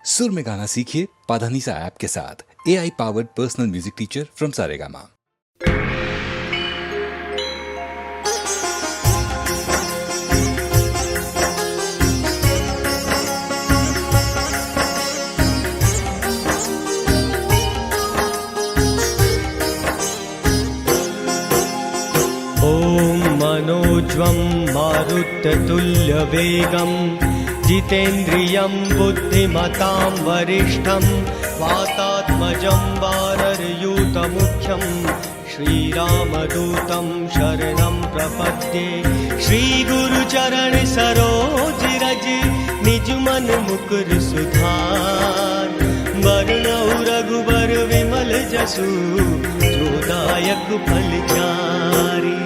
सुर में गाना सीखिए पाधानीसा ऐप के साथ। AI powered personal music teacher from Saregama. ॐ मनोज्वं मारुततुल्यवेगं जितेन्द्रियं बुद्धिमतां वरिष्ठं वातात्मजं वानरयूतमुख्यं श्रीरामदूतं शरणं प्रपद्ये। श्रीगुरुचरण सरोज रज निजमन मुकुर सुधार। वर्णौ रघुबर विमल जसु जोदायक फलचारी।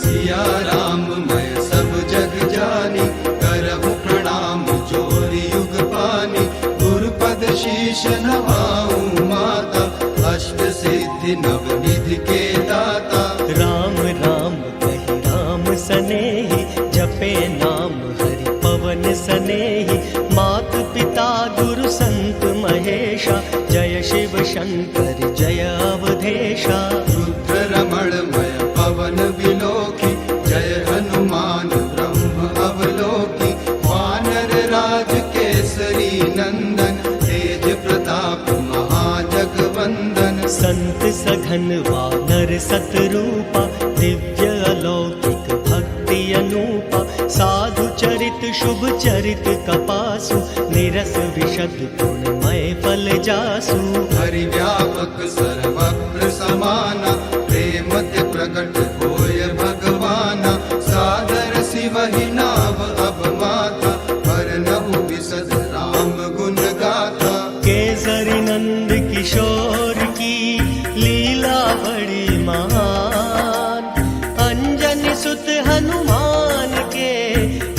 सिया राम मैं सब जग जानी, करहु प्रणाम जोरि युग पानी। गुरुपद शीश नवाऊं माता, अष्ट सिद्धि नवनिधि के दाता। राम राम कहि राम सनेहि, जपे नाम हरि पवन सनेहि। मात पिता गुरु संत महेशा, जय शिव शंकर जय अवधेशा। रुद्र रमण मय पवन विलोकी, जय हनुमान ब्रह्म अवलोकी। वानर राज केसरी नंदन, तेज प्रताप महाजगवंदन। संत सघन वानर सतरूपा, दिव्य अलौकिक भक्ति अनूपा। साधु चरित शुभ चरित कपासु, निरस विशद गुणमय फल जासु। हरि व्यापक सर्वत्र समाना, प्रेम ते प्रकट होय भगवाना। सादर शिवहि नाम अब माता, वरनहु विशद राम गुण गाथा। केसरी नंद किशोर की लीला बड़ी महान। अंजनी सुत हनुमान के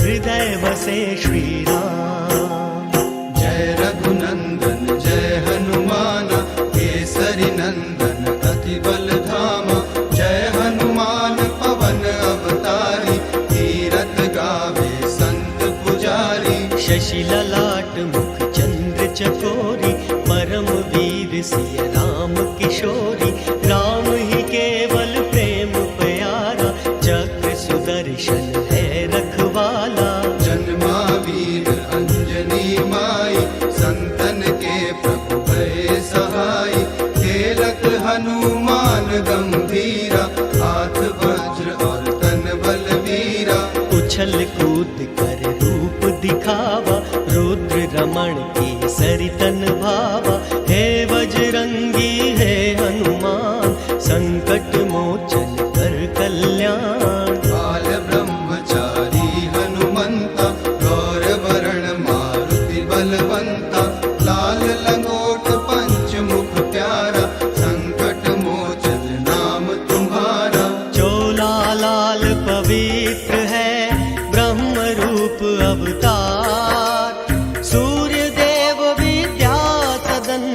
हृदय बसे श्री राम। जय रघुनंदन जय हनुमान, केसरी नंदन अति बल धामा। जय हनुमान पवन अवतारी, तीरथ गावे संत पुजारी। शशि ललाट मुख चंद्र चकोरी, परम वीर सिय राम किशोरी। राम ही केवल प्रेम प्यारा, चक्र सुदर्शन है रखवाला। जन्मा वीर अंजनी माई, संतन के प्रभु भय सहाय। खेलत हनुमान गंभीरा, हाथ वज्र और तन बलवीरा। उछल कूद कर रूप दिखावा, रुद्र रमण के सरितन भावा। हे बजरंगी है हनुमान, संकट मोचन कर कल्याण। बाल ब्रह्मचारी हनुमंता, गौर वरण मारुति बलवंता। लाल लंगोट पंच मुख प्यारा, संकट मोचन नाम तुम्हारा। चोला लाल पवित्र है ब्रह्म रूप अवतार। सूर्य देव विद्या सदन,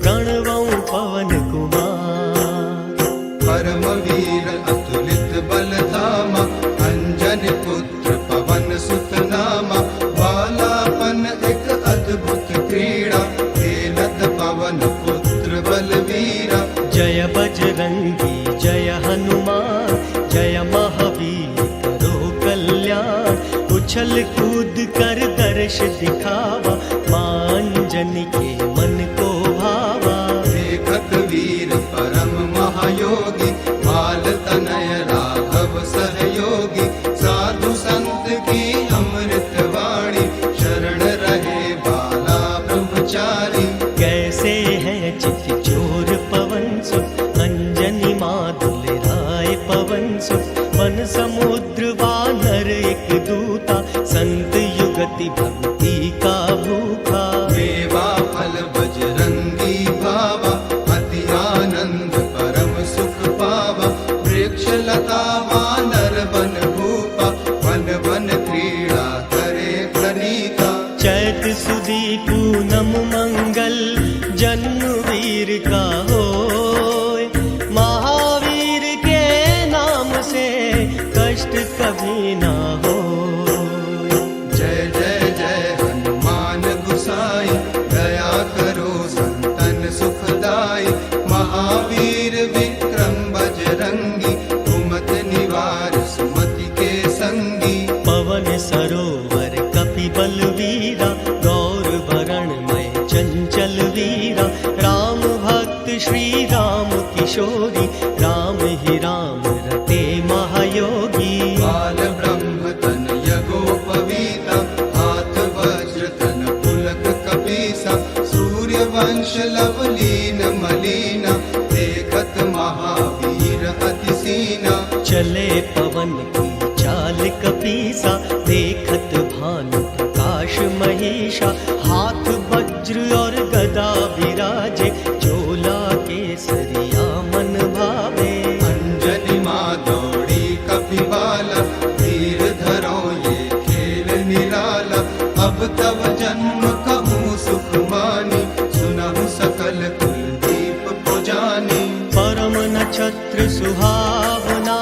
प्रणवं पवन कुमार। परम वीर अतुलित बल धामा, अंजन पुत्र पवन सुत नामा। बालापन एक अद्भुत क्रीड़ा, खेलत पवन पुत्र बलवीरा। जय बजरंगी जय हनुमान, जय महावीर करो कल्याण। उछल कूद कर दर्श दिखावा, मां अंजनी के मन को भावा। देखत वीर परम महायोगी, बाल तनय राघव सहयोगी। साधु संत की अमृत वाणी, शरण रहे बाला ब्रह्मचारी। कैसे है चित चोर पवन सुत, अंजनी माधुल राय पवन सुत। वन समुद्र वानर एक दूता, संत युगति भक्ति का भूखा। मेवा फल बजरंगी भावा, अति आनंद परम सुख पावा। वृक्ष लता वानर बन भूपा, वन वन क्रीड़ा करे प्रणीता। चैत सुदी पूनम मंगल, जन्म वीर का होय। महावीर के नाम से कष्ट कभी ना हो। जय जय जय हनुमान गुसाई, दया करो संतन सुखदाई। महावीर विक्रम बजरंगी कुमत निवार सुमति के संगी। पवन सरोवर कपि बलवीरा गौर भरण में चंचल वीरा। राम भक्त श्री राम किशोरी राम ही राम रटे महायोगी। बाल ब्रह्म तन यगोपवीता हाथ वज्र तन पुलक कपीसा। सूर्य वंश लवलीन मलीना देखत महावीर अति सीना। चले पवन की चाल कपीसा देखत भानु प्रकाश महेशा। हाथ वज्र और गदा विराजे चोला केसरिया मन भावे। अंजनी माँ दौड़ी कपिबाला धीर धरो ये खेल निराला। अब तब जन्म कहूँ सुख मानी सुनहु सकल कुलदीप पुजानी। परम नक्षत्र सुहावना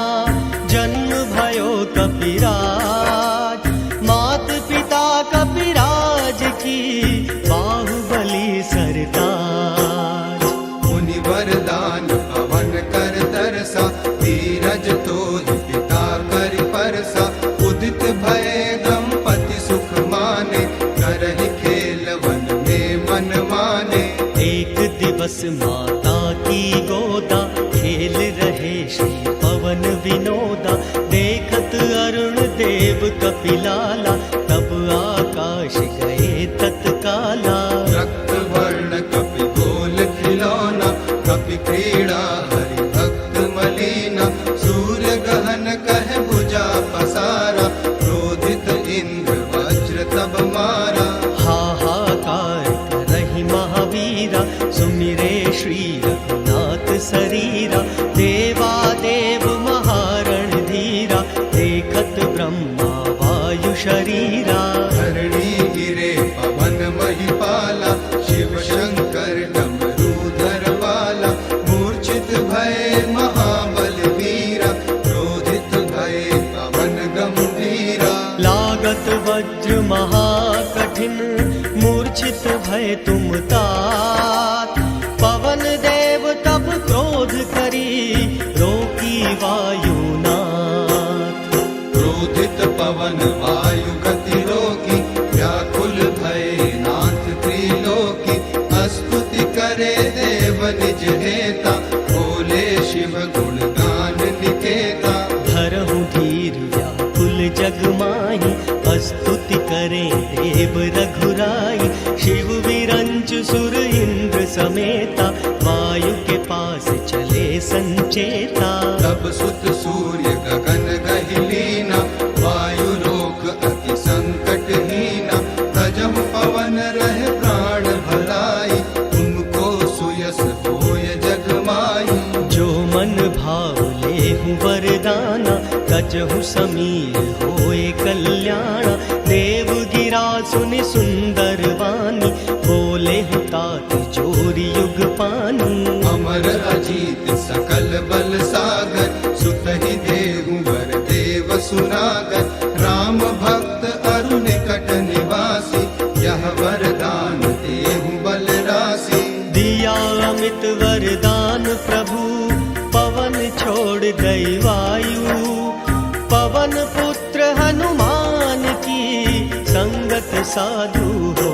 जन्म भयो कपिराज। मात पिता कपिराज की बाहुबली सरताज। मुनि वरदान पवन कर दरसा धीरज तो पिता कर परसा। उदित भय दंपति सुख माने करहि खेल वन में मन माने। एक दिवस माता की गोदा खेल रहे श्री पवन विनोदा। देखत अरुण देव कपिलाला तब आकाश गए तत्काला। रक्त वर्ण कपि गोल खिलौना कपि क्रीड़ा हरि भक्त मलीना। सूर्य गहन कह भुजा पसारा क्रोधित इंद्र वज्र तब मारा। हाहाकार करहि महावीरा सुमिरे श्री रघुनाथ शरीरा। देवा देव महारण धीरा देखत ब्रह्मा वायु शरीरा। धरणी गिरे पवन महिपाला शिव शंकर डमरूधर बाला। मूर्छित भय महाबल वीरा क्रोधित भय पवन गंभीरा। लागत वज्र महाकठिन मूर्छित भय तुम तात। पवन देव तब क्रोध करी रोकी वायुनाथ। क्रोधित पवन वायु गति रोकी व्याकुल भय नाथ त्रिलोकी। स्तुति करे देव निज हेता बोले शिव गुण गान निकेता। धरहु धीर व्याकुल जग माही स्तुति करें देव रघुराई। शिव विरंच सुर इंद्र समेता वायु के पास चले संचेता। तब सुत सूर्य गगन गहिलीना वायु लोक अति संकट हीना। तजहु पवन रह प्राण भलाई तुमको सुयस होय जग माई। जो मन भाव लेहु वरदाना कजहु समीर होए कल्याणा। देव गिरा सुनि सुंदर वाणी बोले तात जोरी युग पानी। अमर अजीत सकल बल सागर सुत ही देहु वर देव सुनागर। राम भक्त अरु निकट निवासी यह वरदान देहु बल राशि। दिया अमित वरदान प्रभु पवन छोड़ गई वायु। पवन पुत्र हनुमान की संगत साधु हो।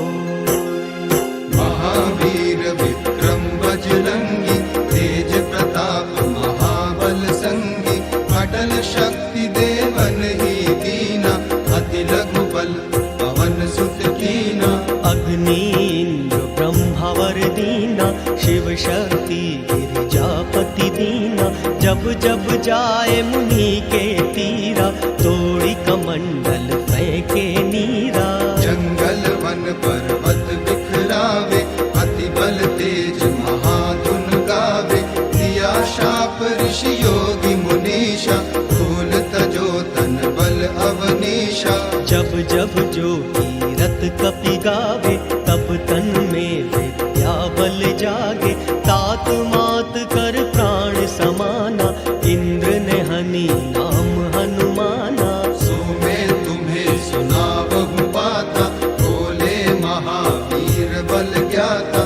महावीर विक्रम बजरंगी तेज प्रताप महाबल संगी। अटल शक्ति देवन ही दीना अति लघु बल पवन सुत कीना। अग्नि इंद्र ब्रह्मावर दीना शिव शक्ति गिरिजापति दीना। जब जब जाए मुनि के तीरा तोड़ी कमंडल फेंके नीरा। जंगल वन पर्वत बिखरावे अति बल तेज महाधुन गावे। दिया शाप ऋषि योगी मुनीषा भूल तजो तन बल अवनीशा। जब जब जो कीरत कपि गावे तब तन में विद्या बल जागे। तात मात कर प्राण समाना इंद्र ने हनि नाम हनुमाना। सो मैं तुम्हें सुनावहु बाता बोले महावीर बल ज्ञाता।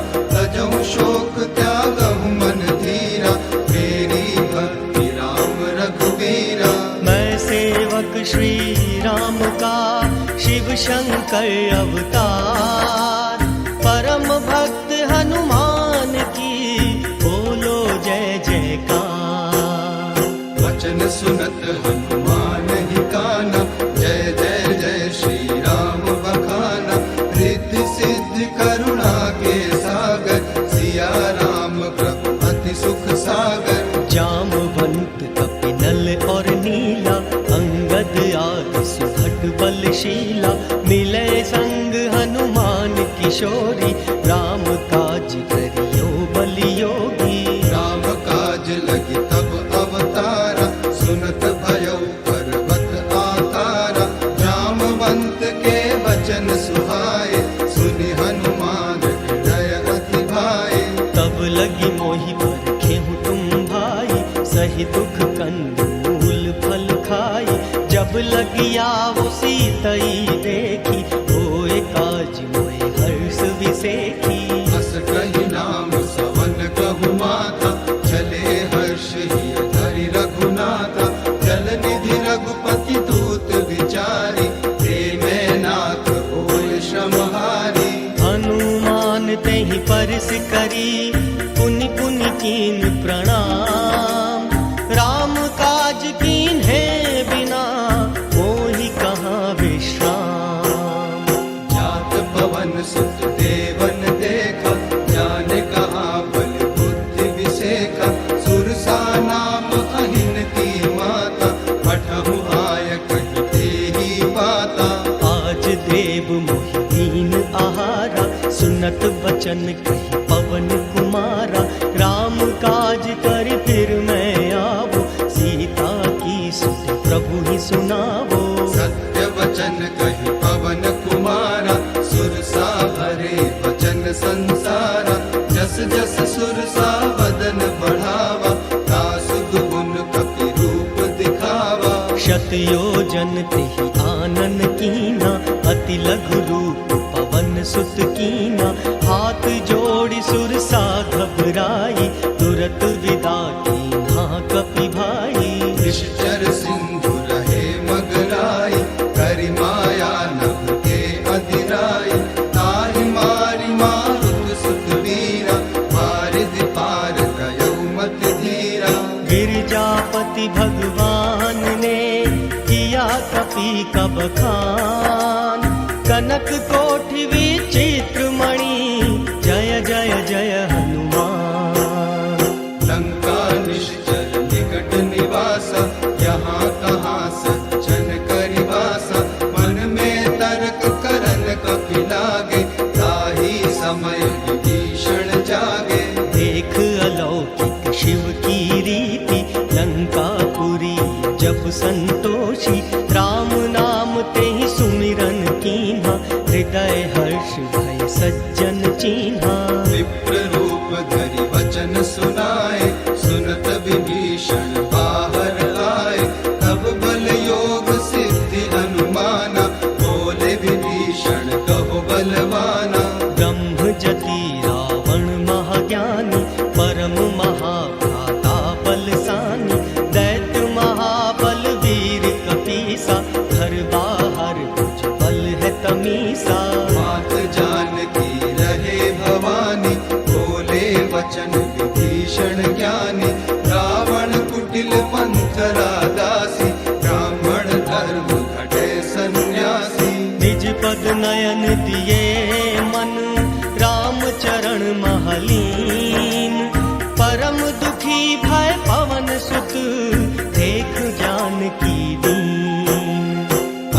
शंकर अवतार, परम भक्त हनुमान की बोलो जय जयकार। वचन सुनत हनुमान ही काना, जय जय जय श्री राम बखाना। रिद्धि सिद्धि करुणा के सागर, सिया राम प्रभु अति सुख सागर। जामवंत कपिनल और नीला, अंगद आदि सुभट बलशीला। मिले संग हनुमान किशोरी, राम काज करियो बलियोगी। राम काज लगी तब अवतारा, सुनत भयो पर्वत आकारा। जामवंत के वचन सुहाए, सुनि हनुमान हृदय अति भाए। तब लगी मोहि पर खेहूँ तुम भाई, सही दुख कंदूल फल खाई। जब लगी आवो सीतई देखी, होए काज मोए हर्ष विसेखी। हस कहि नाम सवन कहु माता, चले हर्ष हिय धरि रघुनाथा। जल निधि रघुपति दूत विचारी, प्रेमै नाथ होय श्रमहारी। हनुमान तेहि परस करी, पुनि पुनि कीन प्रणाम। राम काज कीन्हे बिना, मोहि कहाँ विश्राम। जात पवन सुत देवन देखा, जाने कहाँ बल बुद्धि विसेखा। सुरसा नाम अहिन की माता, पठहु आय कहि तेहि बाता। आज देव मोहि दीन आहारा, सुनत बचन कहि पवन कुमारा। राम काज कर फिर मैं आवो, सीता की सुध प्रभु ही सुनावो। सत्य वचन कहि पवन कुमारा, सुरसा भरे वचन संसारा। जस जस सुरसा वदन बढ़ावा, तासु दुगुन कपि रूप दिखावा। शतयोजन तेहि आनन कीना, अति लघु रूप पवन सुत कीना। हाथ जोड़ि सुरसा घबराई, तुरत विदा कीन्हा कपि भाई। निश्चर सिंधु रहे मगराई, करि माया नभ के अधिराई। ताहि मारि मारुत सुत वीरा, वारिधि पार गयौ मति धीरा। गिरजापति भगवान ने किया कपि का बखान। कनक कोटि विचित्र मणि, जय जय जय हनुमान। लंका निश्चर निकट निवासा, यहाँ कहाँ सज्जन करि वासा। मन में तर्क करन कपि लागे, ताहि समय विभीषण जागे। देख अलौकिक शिव की रीति, लंकापुरी जब संतोषी। राम नाम तेहि सुमिरन कीन्हा, हृदय हर्ष भय सज्जन चीन्हा। विप्र रूप धरि वचन सुनाए, सुनत विभीषण बाहर आए। तब बल योग सिद्धि हनुमाना, बोले विभीषण कहो बलवाना। ब्रह्म जति रावण महाज्ञानी, परम महाभ्राता बलसानी। दैत्य महाबल वीर कपीसा, घर बाहर कुछ बल है तमीसा। मात जानकी रहे भवानी, बोले वचन विभीषण ज्ञानी। रावण कुटिल पंथ रादासी, ब्राह्मण धर्म घटे सन्यासी। निज पद नयन दिए मन, राम चरण महलीन। परम दुखी भय पवन सुत, देख जानकी दीन।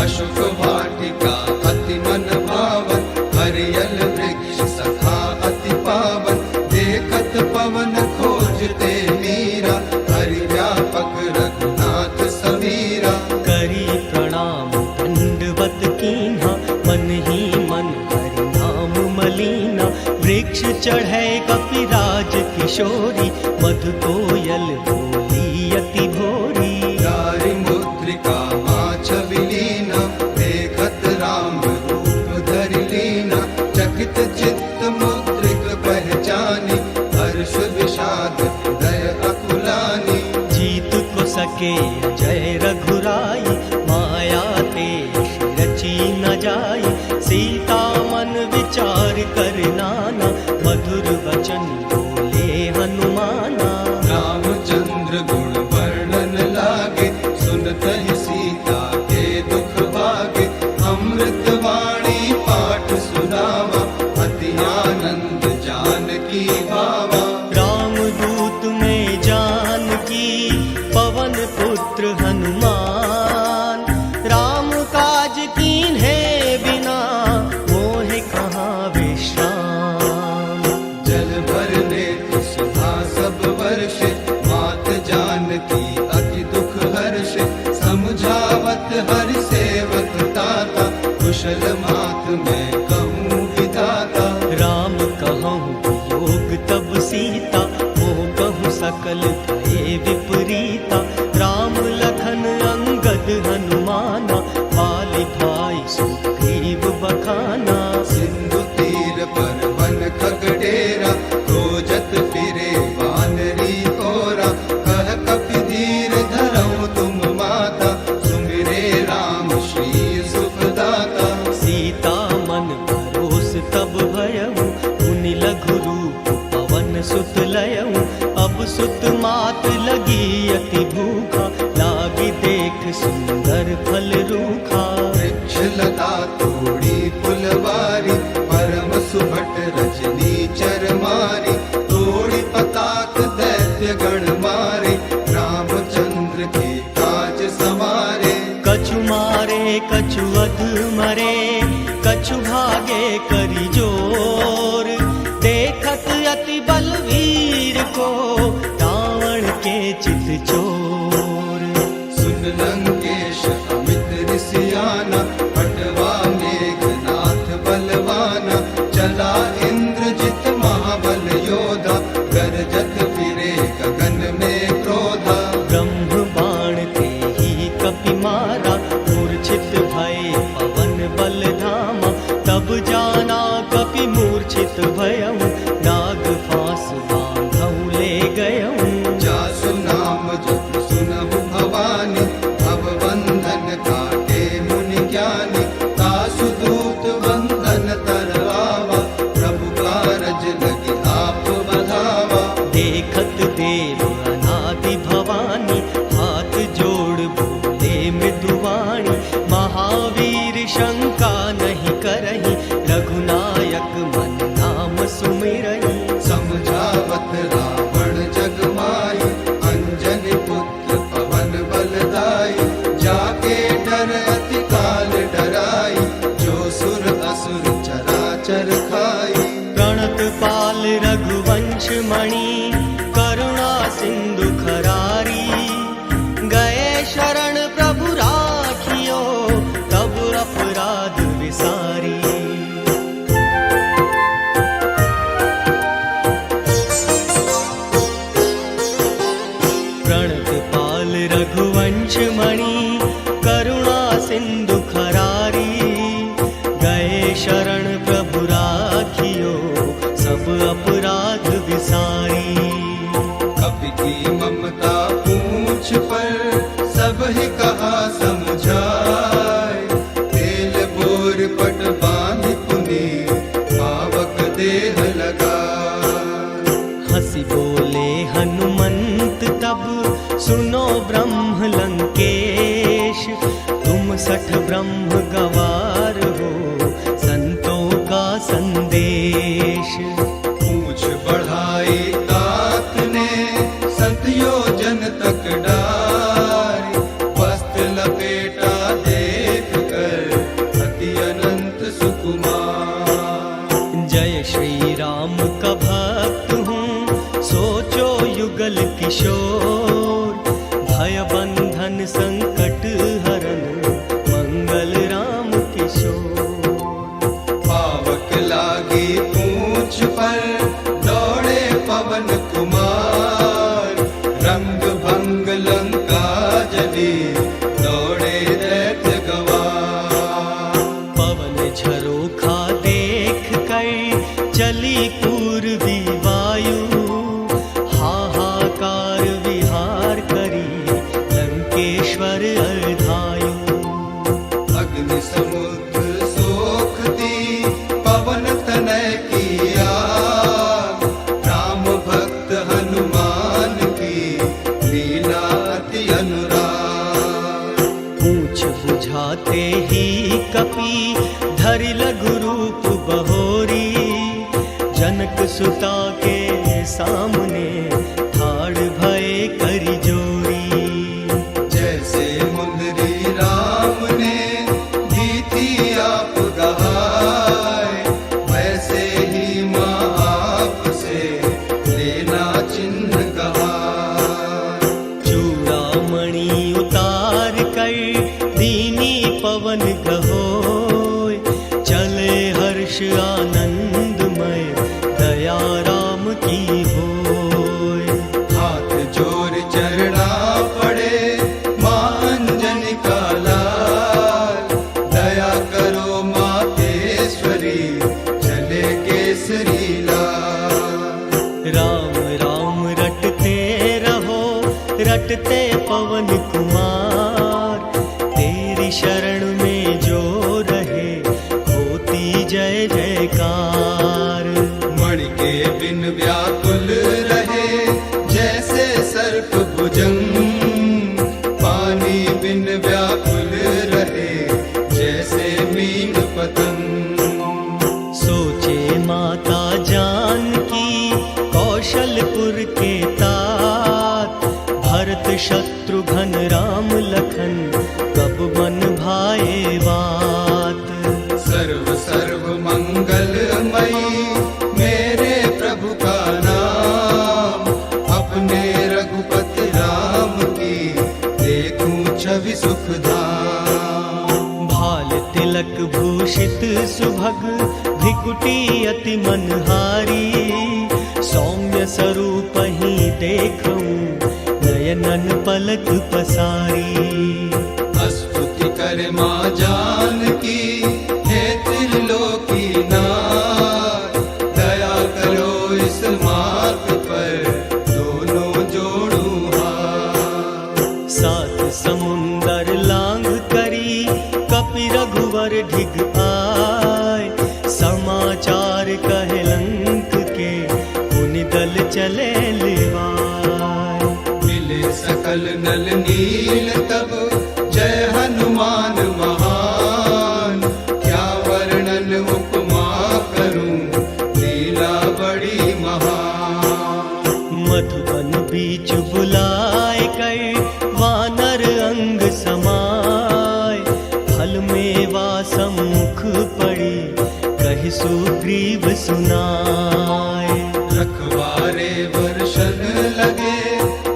अशुभ वाटिका अति मन भावन, हरियल वृक्ष सखा अति पावन। देखत पवन खोजते मीरा, हरि व्यापक रघुनाथ समीरा। करी प्रणाम दंडवत कीन्हा, मन ही मन हरि नाम मलीना। वृक्ष चढ़े कपिराज किशोरी, मधु कोयल बोली अति भोरी। जारि मुद्रिका माछ विलीना, देखत राम रूप धरि लीना। चकित चित्त मुद्रिक पहचानी, हर्ष विषाद हृदय अकुलानी। जीत को सके जय रघुराई, माया ते रची न जाई। नाना, मधुर वचन बोले हनुमाना। रामचंद्र गुण वर्णन लागे, सुनत ही सीता के दुख भागे। अमृत वाणी पाठ सुनावा, अति आनंद जानकी भावा। रामदूत में जानकी, पवन पुत्र हनुमान। राम काज कीन्हे बिना, मोहे कहाँ विश्राम। जल भरने सुधा सब वर्षे, मात जानकी अति दुख हर्षे। समझावत हरि सेवक ताता, कुशल मात मैं कहूँ विधाता। राम कहूँ वियोग तब सीता, मोह कहूँ सकल भये विपरीता। राम लखन अंगद हनुमाना, पाली भाई सुग्रीव बखाना। सिंधु तीर पर वन खगडेरा, खोजत फिरे वानरी कोरा। कह कपि धीर धरऊं तुम माता, सुमिरे राम श्री सुखदाता। सीता मन परोस तब भयऊ, मुनि लघु रूप पवन सुत लयऊ। अब सुत मात लगी अति भूखा, लागी देख सुंदर फल रूखा। वृक्ष लता तोड़ी फुलवारी, परम सुभट रजनी चर मारी। तोड़ी पताक दैत्य गण मारे, रामचंद्र के काज सवारे। कछु मारे कछु अध मरे, कछु भागे करी जोर। देखत अति बलवीर को, रावण के चित चोर। सुन लंकेश अमित ऋषियाना, पटवा मेघनाथ बलवाना। चला इंद्रजित महाबल योधा, गरजत फिरे गगन में क्रोधा। ब्रह्म बाण ते ही कपि मारा, मूर्छित भये पवन बल धामा। तब जाना कपि मूर्छित भयऊ, नाग फांस बांधऊ ले गयऊ। जासु नाम जप सुनहु भवानी, भव बंधन काटे मुनि ज्ञानी। तासु दूत बंधन तरवावा, प्रभु कारज लगी आप बधावा। देखत देव अनादि भवानी, हाथ जोड़ बोले मृदुवाणी। महावीर शंका नहीं करही, रघुनायक मन नाम सुमिरही। समझावत रावण जग माई, अंजनी पुत्र पवन बलदाई। जाके डर अति काल डराई, जो सुर असुर चराचर खाई। प्रणत पाल रघुवंश मणि, करुणा सिंधु खरारी। गए शरण प्रभु राखियो, तब अपराध विसारी। प्रणत पाल रघुवंश मणि, करुणा सिंधु खरारी। गए शरण प्रभु राखियो, सब अपराध विसारी। कपि की ममता पूछ पर, सब ही कहा समझाए। तेल बोर पट बांध पुनी, पावक देह लगा। हंसी बोले हनुमंत तब, सुनो ब्रह्म लंकेश। तुम सठ ब्रह्म गवार हो, संतों का संदेश। पूछ बढ़ाई तात ने, संत योजन तक डारी। वस्त्र लपेटा देख कर, अति अनंत सुकुमार। जय श्री राम का भक्त हूँ, सोचो युगल किशोर। भय बंधन संकट हरन, मंगल राम किशोर। पावक लागी पूछ पर, दौड़े पवन कुमार। रंग भंग लंका जली, दौड़े दैत्य गवार। पवन झरोखा देख कर, चली पूर्वी वायु। हाहाकार विहार करी, लंकेश्वर अर्धायु। अग्नि समुद्र सोखती, पवन तनय की आते ही कपि धरि लघु रूप बहोरी, जनक सुता के सामने ठाड़ भय करि जोरी। जैसे मुंदरी राम ने दी थी आप गहाय, वैसे ही माँ आपसे लेना चिन्ह कहाय। चूड़ामणि उतार कर दीनी पवन कहोय, चले हर्ष आनंदमय दया राम की होय। हाथ जोर चरणा पड़े माँ अंजनी का लाल, दया करो मातेश्वरी चले केसरी लाल। राम राम रटते रहो रटते पवन कुमार, तेरी शरण में जो रहे होती जय जयकार। मणि के बिन व्याकुल रहे जैसे सर्प भुजंग, पानी बिन व्याकुल रहे जैसे मीन पतंग। सोचे माता जानकी कौशलपुर के तात, भरत शत्रुघ्न राम लखन कब मन भाए बात। सर्व सर्व मंगलमयी मेरे प्रभु का नाम, अपने रघुपति राम की देखूं छवि सुख धाम। भाल तिलक भूषित सुभग भृकुटी अति मनहारी, सौम्य स्वरूप ही देखूं नयनन पलक पसारी। स्तुति करे माँ जानकी हे त्रिलोकी नाथ, दया करो इस मार्ग पर दोनों जोड़ूं हाथ। सात समुंदर लांघ करी कपि रघुवर ढिग आय, समाचार कहे लंक के पुनि दल चले लिवाय। मिले सकल नल नील तब जय हनुमान महान, क्या वर्णन उपमा करूं लीला बड़ी महान। मधुबन बीच बुलाए कर वानर अंग समाय, फल मेवा सम्मुख पड़ी कहि सुग्रीव सुनाय। रखवारे वर्षन लगे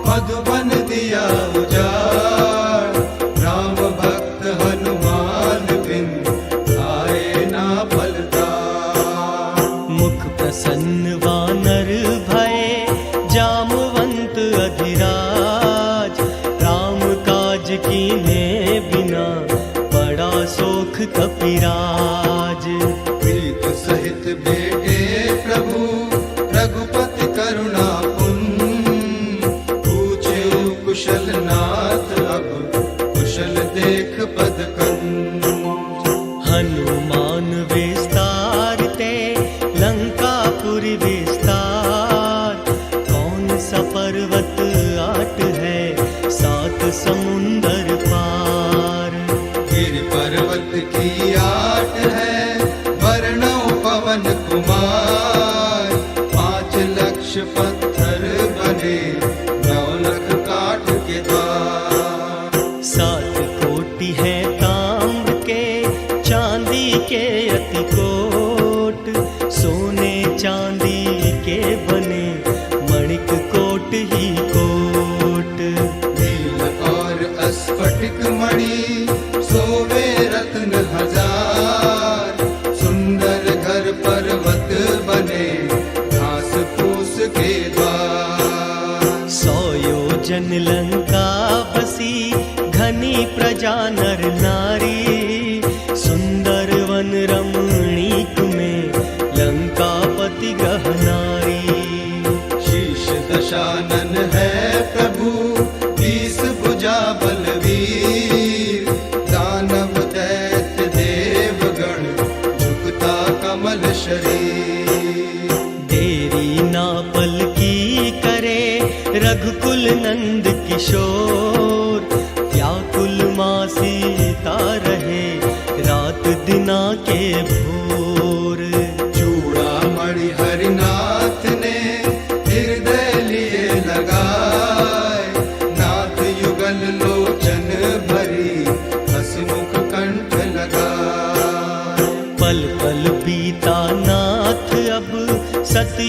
मधुबन दिया उजाड़, राम भक्त हनुमान बिन आए ना फलदार। मुख प्रसन्न वानर भय जामवंत अधिराज, राम काज कीने बिना बड़ा शोक कपिराज। प्रीत सहित बेटे प्रभु रघुपति करुणा पुन, पूछे कुशल नाथ अब कुशल देख पद कंद। हनुमान विस्तार ते लंकापुर विस्तार, कौन सा पर्वत आट है सात समुंदर पार। गिर पर्वत की आट है वर्णो पवन कुमार, 5 लक्ष पत्थर बने 9 लख काठ के द्वार। 7 कोटि है ताम्र के चांदी के अति कोट, सोने चांदी के बने मणिक कोट ही कोट। नील और स्फटिक मणि सोवे रत्न हजार, सुंदर घर पर्वत बने घास फूस के द्वार। 100 योजन लंका बसी घनी प्रजा नर नारी, सुंदर वन रमणीक में लंकापति ग्रह नारी। शीश दशानन है प्रभु 20 भुजा बलवीर, दानव दैत्य देवगण झुकता कमल शरीर। देरी ना पल की करे रघुकुल नंद किशोर, व्याकुल माँ सीता रहे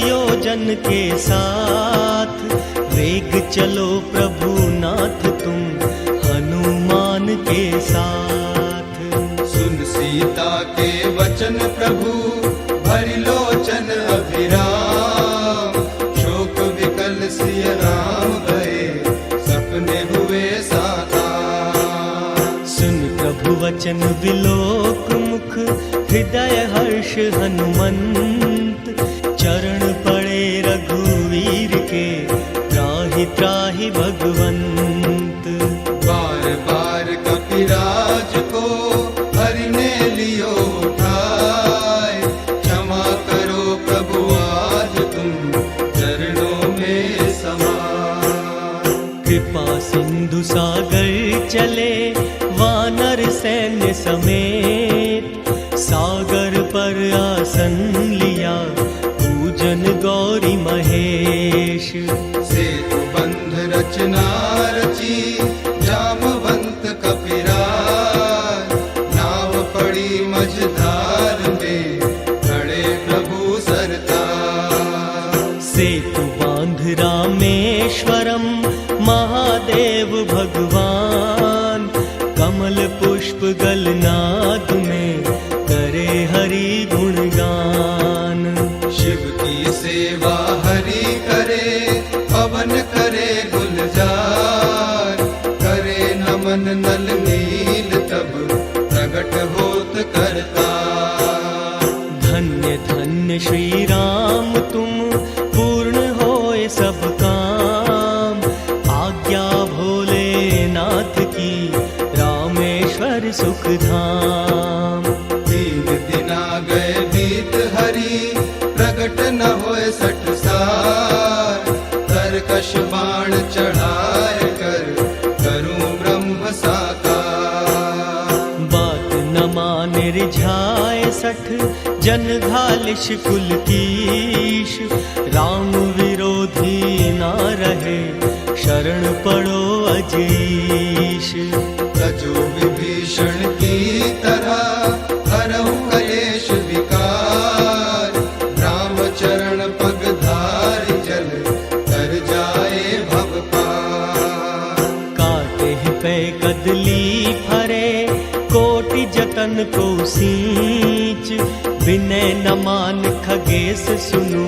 योजन के साथ, वेग चलो प्रभु नाथ तुम हनुमान के साथ। सुन सीता के वचन प्रभु, भरि लोचन अभिराम, शोक विकल सिय राम भये, सपने हुए साकार। सुन प्रभु वचन विलोक मुख, हृदय हर्ष हनुमंत, चरण पड़े रघुवीर के, त्राहि त्राहि भगवंत। बार बार कपिराज को हरि ने लियो उठाए, क्षमा करो प्रभु आज तुम चरणों में समाए। कृपा सिंधु सागर चले वानर सैन्य समेत, सागर पर आसन लिया पूजन गौरी महेश। सेतु बंध रचना रची, जामवंत कपिराज, नाव पड़ी मझधार में, खड़े प्रभु सरताज। सेतु बांध रामेश्वरम, महादेव भगवान, कमल पुष्प गलनाद में, करे हरि गुणगान। शिव की सेवा हरि करे, पवन करे गुलजार, करे नमन नल नील तब, प्रगट होत करता। धन्य धन्य श्री राम तुम, पूर्ण होए सब काम, आज्ञा भोलेनाथ की, रामेश्वर सुख धाम। 3 दिन आ गए बीत हरि, प्रगट न होए 60 साल, तरकश बाण चढ़ाए कर, करूं ब्रह्म साकार। बात न माने रिझाए 60, जन घालिश कुलकीश, राम विरोधी ना रहे, शरण पड़ो अजीश। तजो विभीषण की तरह, हरहु कलेश विकार, राम चरण पग धारि जल, कर जाए भव पार। काटे पे कदली फरे, कोटि जतन को सींच, विनय न मान खगेश सुनु,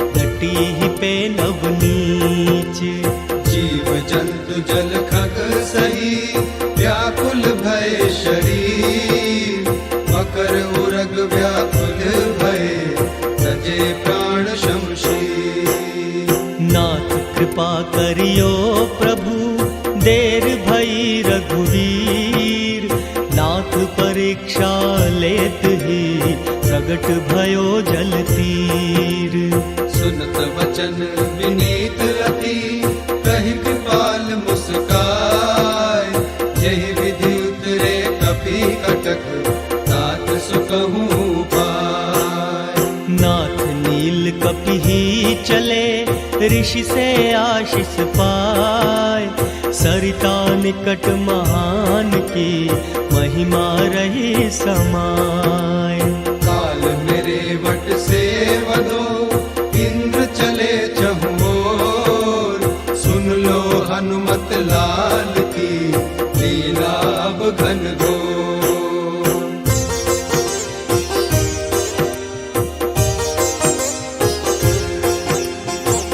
घटी ही पे नवनीच। जीव जंतु जल खग सही, व्याकुल भय शरीर, मकर उरग व्याकुल भय, तजे प्राण शमशीर। नाथ कृपा करियो प्रभु, देर भई रघुवीर, नाथ परीक्षा लेत ही, प्रगट भयो जल तीर। सुनत वचन विनीत अति, कहि कृपाल मुस्काय, यही विधि उतरे कपि कटक, तात सुकहूँ पाय। नाथ नील कपि ही चले, ऋषि से आशीष पाए, सरिता निकट महान की, महिमा रही समाय। काल मेरे वट से वधो, इंद्र चले चहुओर, सुन लो हनुमत लाल की, लीला अब घनघोर।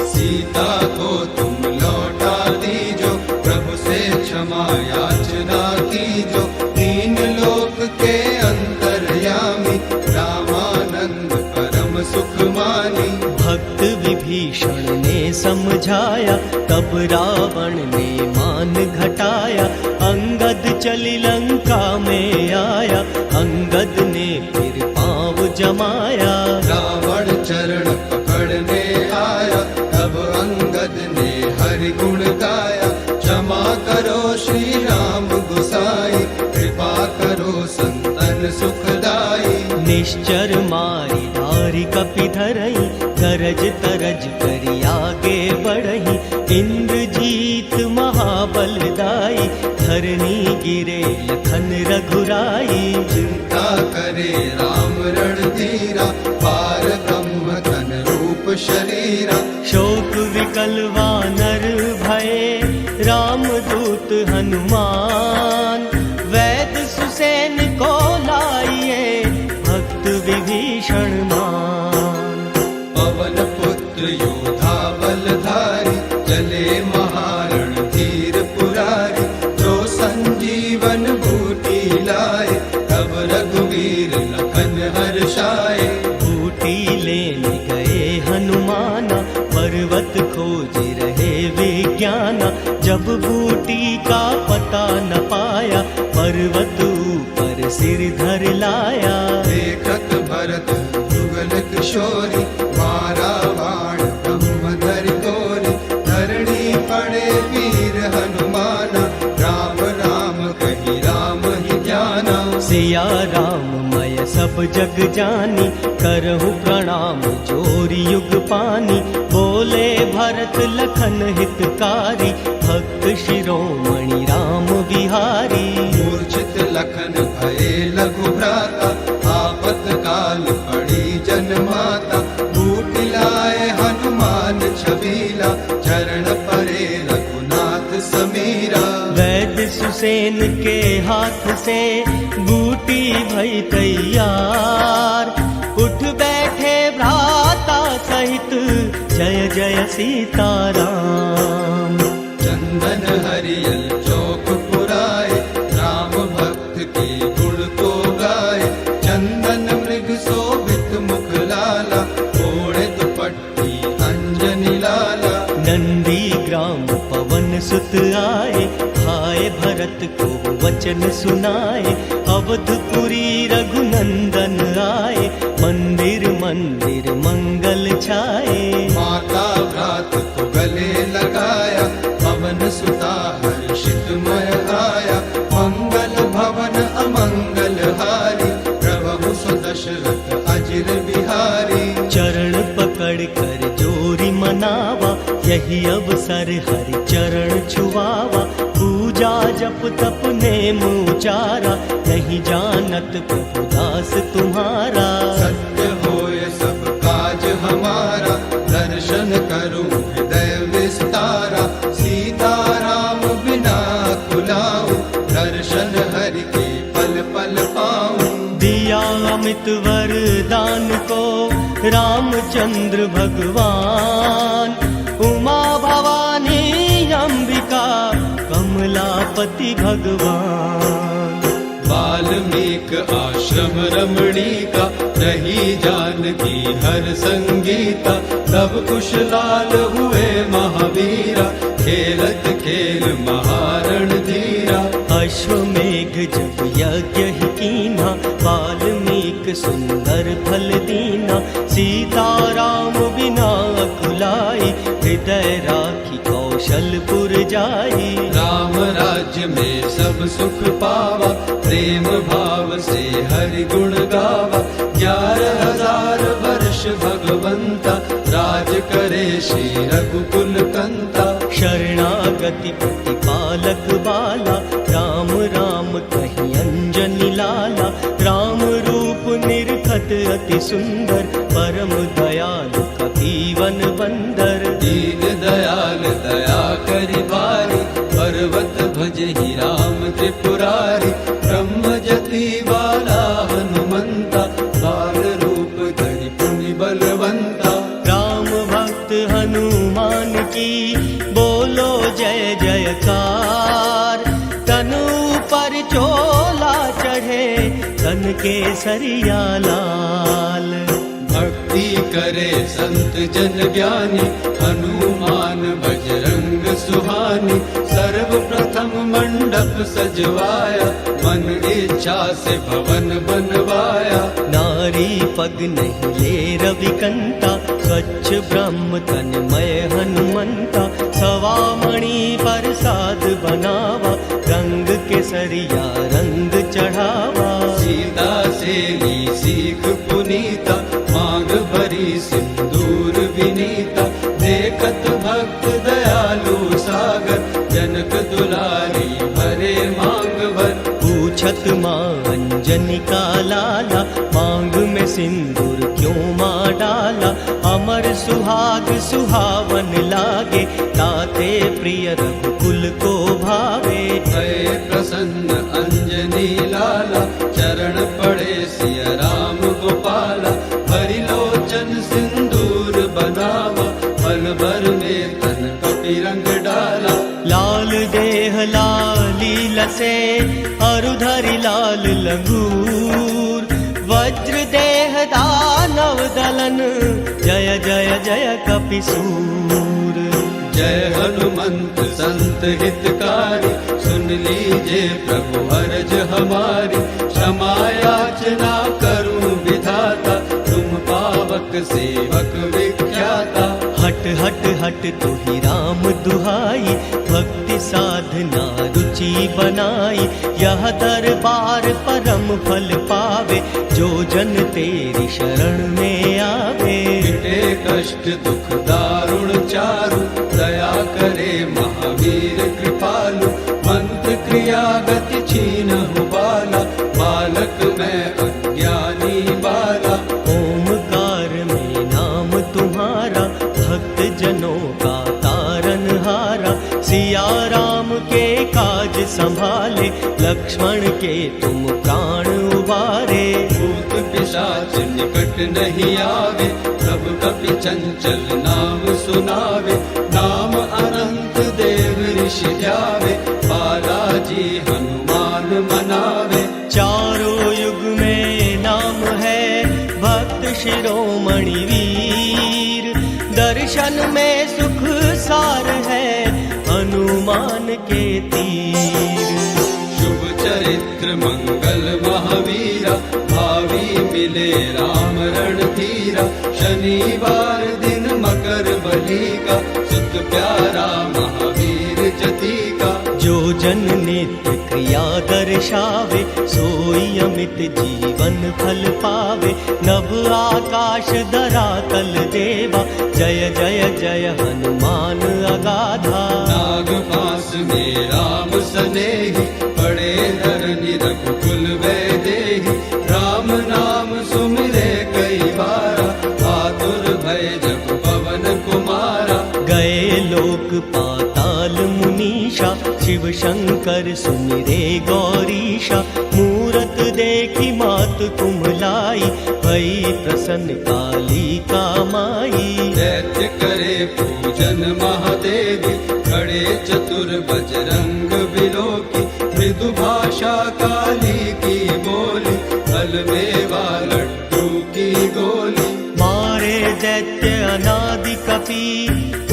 सीता को तुम लौटा दीजो, प्रभु से क्षमा याचना कीजो, 3 लोक के अंतर्यामी, रामानंद परम सुख मानी। भक्त विभीषण ने समझाया, तब रावण ने मान घटाया, अंगद चली लंका में आया, अंगद ने फिर पाँव जमाया। रावण चरण पकड़ने आया, तब अंगद ने हरि गुण गाया, क्षमा करो श्री राम गोसाई, कृपा करो संतन सुखदाई। निश्चर मारी धारी कपि धरई, गरज तरज करी आगे बढ़ही, इंद्रजीत महाबलदाई, धरनी गिरे लखन रघुराई। चिंता करे राम रणधीरा, पार ब्रह्म तन रूप शरीरा। शोक विकल वानर भये रामदूत हनुमान, वैद सुसेन को लाइए भक्त विभीषण मान। पवन पुत्र योधा बलधारी, चले महारण धीर पुरारी। जो संजीवन बूटी लाए, तब रघुवीर लखन हर्षाए। बूटी लेने गए हनुमाना, पर्वत खोज रहे विज्ञाना। जब बूटी का पता न पाया, पर्वत ऊपर सिर धर लाया। देखत भरत जुगल किशोरी, मारा बाण ब्रह्मधर गोरी। धरणी पड़े वीर हनुमाना, राम राम कही राम ही ध्याना। सिया राम मैं सब जग जानी, करहु प्रणाम जोरी युग पानी। बोले भरत लखन हितकारी, भक्त शिरोमणि राम बिहारी। मूर्छित लखन भये लघु भ्राता, आपत काल पड़ी जन्माता। बूट लाए हनुमान छबीला, चरण परे रघुनाथ समीरा। वैद सुसेन के हाथ से बूटी भई तैयार, उठ बैठे भ्राता सहित जय जय सीताराम। चंदन हरियल चौक पुराए, राम भक्त के गुण को गाए। चंदन मृग शोभित मुख लाला, ओढ़े दुपट्टी अंजनी लाला। नंदी ग्राम पवन सुत आए, भाई भरत को वचन सुनाए। अवधपुरी रघुनंदन आए, मंदिर मंदिर मंगल छाए। माता भ्रात को गले लगाया, पवन सुता हर्षित मय आया। मंगल भवन अमंगल हारी, प्रभु सुदशरथ अजिर बिहारी। चरण पकड़ कर जोरी मनावा, यही अवसर हरि चरण छुआवा। पूजा जप तप नेम उचारा, नहीं जानत प्रभु दास तुम्हारा। सत्य होय सब काज हमारा, दर्शन करूं हृदय विस्तारा। सीता राम बिना कुलाऊं, दर्शन हरि के पल पल पाऊं। दिया अमित वरदान को रामचंद्र भगवान, उमा भवानी अंबिका कमलापति भगवान। वाल्मीकि आश्रम रमणीका, रही जानकी हर संगीता। तब कुशलाल हुए महावीरा, खेलत खेल महारण धीरा। अश्वमेघ जब यज्ञ ही कीन्हा, वाल्मीकि सुंदर फल दीना। सीता राम बिना अकुलाई, हृदय राखी कौशलपुर जाई। राम राज्य में सब सुख पावा, प्रेम भाव से हरि गुण गावा। 11,000 वर्ष भगवंता, राज करे श्री रघुकुल कंता। शरणागति प्रतिपालक बाला, राम राम कहीं अंजनी लाला। राम रूप निरखत अति सुंदर, परम दयालु कपीवन बंदर। दीन दयाल दया करि भारी, पर्वत भजहि राम त्रिपुरारी। ब्रह्म जति वाला हनुमंता, बाल रूप धरि पुनि बलवंता। राम भक्त हनुमान की बोलो जय जयकार। तनु पर चोला चढ़े, तन के सरिया लाल। भक्ति करे संत जन ज्ञानी, हनुमान बजरंग सुहानी। सर्वप्रथम मंडप सजवाया, मन इच्छा से भवन बनवाया। नारी पग नहीं ले रविकंता, स्वच्छ ब्रह्म तन्मय हनुमंता। सवा मणि प्रसाद बनावा, रंग केसरिया रंग चढ़ावा। सीता से ली सीख पुनीता, मांग भरी सिंदूर विनीता। देखत भक्त दयालु सागर, जनक दुलारी भरे मांग भर। पूछत माँ अंजनी का लाला, मांग में सिंदूर क्यों माँ डाला। अमर सुहाग सुहावन लागे, ताते प्रिय रघुकुल को भावे। भय प्रसन्न अंजनी लाला, चरण पड़े सिया राम गोपाला। हरि लोचन सिंदूर बनावा, पल भर में तन कपि रंग डाला। लाल देह लाली लसे, अरुधरि लाल लंगूर। वज्र देह दानव दलन, जय जय जय कपिसूर। जय हनुमंत संत हितकारी, सुन लीजिए प्रभु हरज हमारी। क्षमा याचना करूं विधाता, तुम पावक सेवक विख्याता। हट हट हट तू ही राम दुहाई, भक्ति साधना रुचि बनाई। यह दरबार परम फल पावे, जो जन तेरी शरण में आवे। मिटे कष्ट दुख दारुण चारु, दया करे महावीर कृपालु। मंत्र क्रिया गति छीनहु बाला, बालक मैं अज्ञानी बाला। ओमकार में नाम तुम्हारा, भक्त जनों का तारनहारा। सिया राम के काज संभाले, लक्ष्मण के तुम प्राण उबारे। भूत पिशाच निकट नहीं आवे, प्रभु कपि चंचल नाम सुनावे। नाम अनंत देव ऋषि ध्यावे, बालाजी हनुमान मनावे। चारों युग में नाम है, भक्त शिरोमणि वीर। दर्शन में सुख सार है, हनुमान के तीर। शुभ चरित्र मंगल महावीरा, भावी मिले राम रणधीरा। शनिवार दिन मकर बली का, सुत प्यारा महावीर जती का। जो जन नित्य क्रिया दर्शावे, सोई अमित जीवन फल पावे। नभ आकाश धरातल देवा, जय जय जय हनुमान अगाधा। नाग पास में राम सनेही, पड़े धरनी रघुकुल वैदेही। राम नाम सुमिरे कई बारा, आतुर भय जग पवन कुमारा। गए लोक पाताल मुनीषा, शिव शंकर सुमिरे गौरीशा। मूरत देखी मात कुम्हलाई, भई प्रसन्न काली का माई। दैत्य करे पूजन महादेवी, खड़े चतुर बजरंग बिलोकी। मृदु भाषा काली की बोली, फल मेवा लड्डू की गोली। मारे दैत्य अनादि कपि,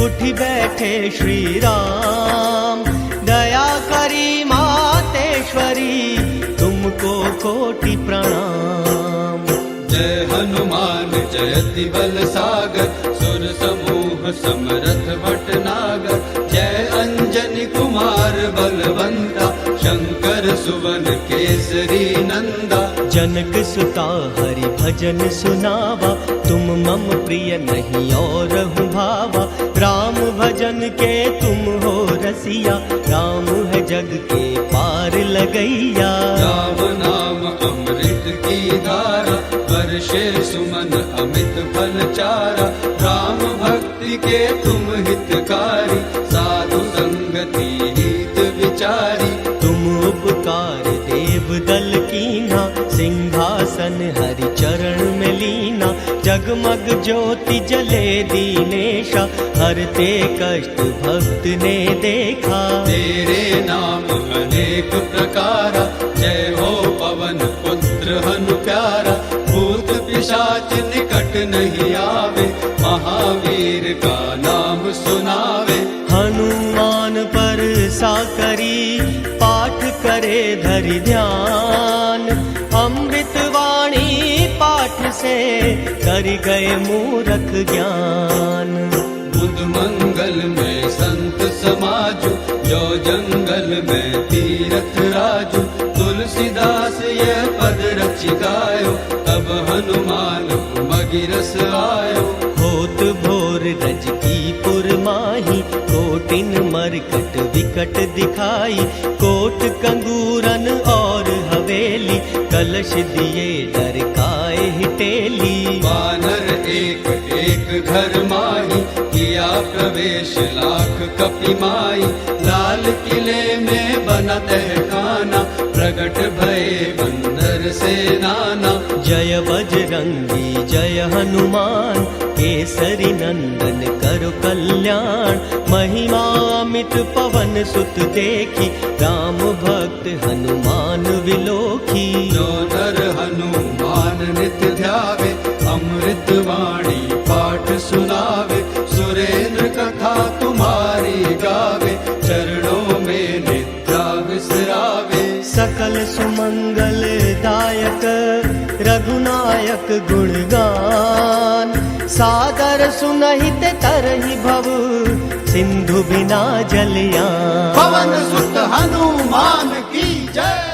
उठ बैठे श्री राम। दया करी मातेश्वरी, तुमको कोटि प्रणाम। जय हनुमान जयति बल सागर, सुर समूह समरथ भटनागर। जय अंजनी कुमार बलवंता, शंकर सुवन केसरी नंदा। जनक सुता हरि भजन सुनावा, तुम मम प्रिय नहीं और भावा। राम भजन के तुम हो रसिया, राम है जग के पार लगैया। राम नाम अमृत की धारा, वर्षे सुमन अमित फल चारा। राम भक्ति के तुम हितकारी, साधु संगति रीत विचारी। तुम उपकार देव दल कीन्हा, सिंहासन हरि चरण में लीना। जगमग ज्योति जले दीनेशा, हरते कष्ट भक्त ने देखा। तेरे नाम अनेक प्रकारा, जय हो पवन पुत्र हनु प्यारा। भूत पिशाच निकट नहीं आवे, महावीर का नाम सुनावे। हनुमान पर साकरी, पाठ करे धरि ध्यान। अमृत वाणी पाठ से, कर गए मूरख ज्ञान। बुध मंगल में संत समाजु, जो जंगल में तीरथ राजू। तुलसीदास ये पद रचि गायो, तब हनुमान मगिरस आयो। होत भोर रज की पुरमाही, कोटिन मरकट विकट दिखाई। कोट कंगूरन और हवेली, कलश दिए डर काए हिटेली। वानर एक एक घर माही, किया प्रवेश लाख कपि माई। लाल किले में बना तहखाना, प्रगट भये बंदर सेनाना। जय बजरंगी जय हनुमान, केसरी नंदन करो कल्याण। महिमा अमित पवन सुत देखी, राम भक्त हनुमान विलोकी। जो नर हनुमान नित्य ध्यावे, अमृत वाणी पाठ सुनावे। सुरेंद्र कथा तुम्हारी गावे, चरणों में निद्रा विसरावे। सकल सुमंगल दायक रघुनायक गुणगान, सादर सुनहित तरहि भव, सिंधु बिना जलियान। पवन सुत हनुमान की जय।